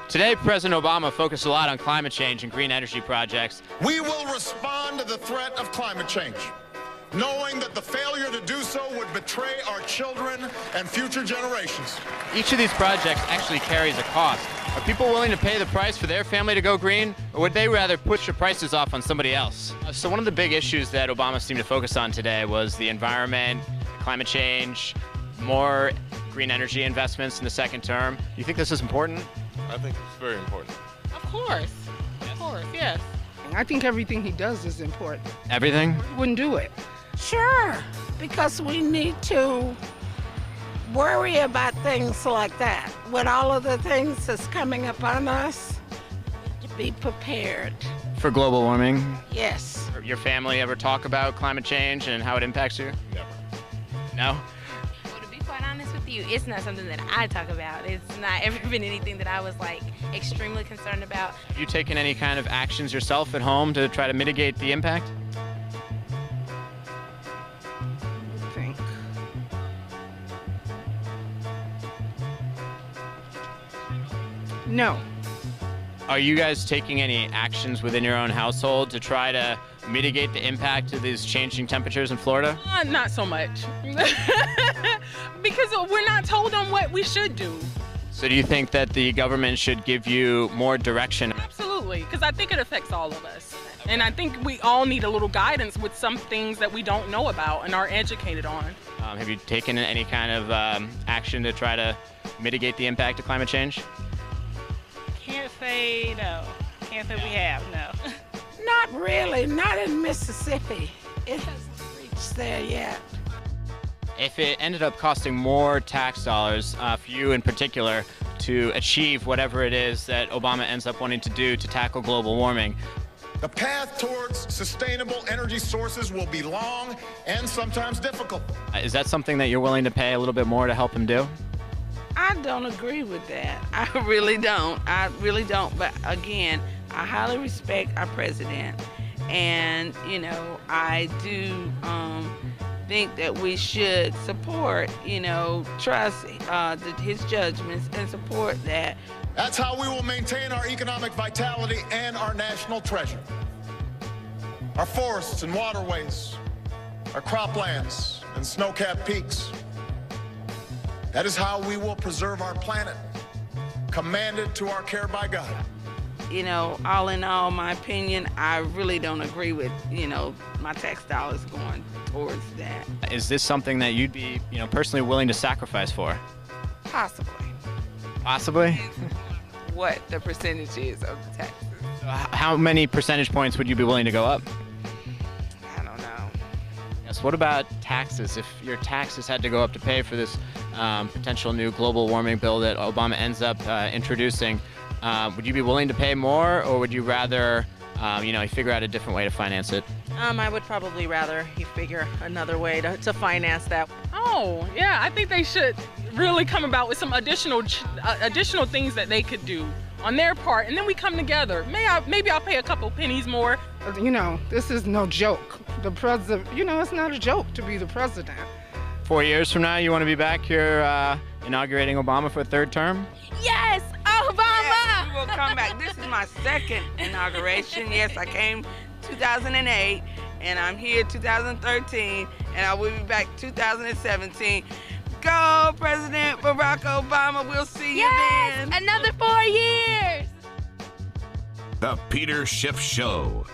Today, President Obama focused a lot on climate change and green energy projects. We will respond to the threat of climate change, knowing that the failure to do so would betray our children and future generations. Each of these projects actually carries a cost. Are people willing to pay the price for their family to go green, or would they rather push the prices off on somebody else? So one of the big issues that Obama seemed to focus on today was the environment, climate change, more green energy investments in the second term. Do you think this is important? I think it's very important. Of course, yes. I think everything he does is important. Everything? Wouldn't do it. Sure, because we need to worry about things like that. With all of the things that's coming upon us, to be prepared. For global warming? Yes. Your family ever talk about climate change and how it impacts you? Never. No? Well, to be quite honest with you, it's not something that I talk about. It's not ever been anything that I was like extremely concerned about. Have you taken any kind of actions yourself at home to try to mitigate the impact? I think. No. Are you guys taking any actions within your own household to try to mitigate the impact of these changing temperatures in Florida? Not so much. Because we're not told on what we should do. So do you think that the government should give you more direction? Absolutely, because I think it affects all of us. And I think we all need a little guidance with some things that we don't know about and aren't educated on. Have you taken any kind of action to try to mitigate the impact of climate change? Can't say no. Can't say we have, no. Not really, not in Mississippi. It hasn't reached there yet. If it ended up costing more tax dollars for you in particular to achieve whatever it is that Obama ends up wanting to do to tackle global warming, The path towards sustainable energy sources will be long and sometimes difficult. is that something that you're willing to pay a little bit more to help him do? I don't agree with that. I really don't. But again, I highly respect our president. And, I do think that we should support, trust his judgments and support that. That's how we will maintain our economic vitality and our national treasure. Our forests and waterways, our croplands and snow-capped peaks. That is how we will preserve our planet, commanded to our care by God. All in all, my opinion, I really don't agree with, my tax dollars going towards that. Is this something that you'd be, personally willing to sacrifice for? Possibly. Possibly? What the percentage is of the taxes. How many percentage points would you be willing to go up? I don't know. Yes. What about taxes? If your taxes had to go up to pay for this potential new global warming bill that Obama ends up introducing, would you be willing to pay more, or would you rather, figure out a different way to finance it? I would probably rather he figure another way to finance that. Oh, yeah, I think they should really come about with some additional things that they could do on their part, and then we come together. Maybe I'll pay a couple pennies more. This is no joke. The president, it's not a joke to be the president. 4 years from now, you want to be back here inaugurating Obama for a third term? Yes, Obama! Yes, we will come back. This is my second inauguration. Yes, I came 2008, and I'm here 2013, and I will be back 2017. Go, President Barack Obama. We'll see you then. Another 4 years! The Peter Schiff Show.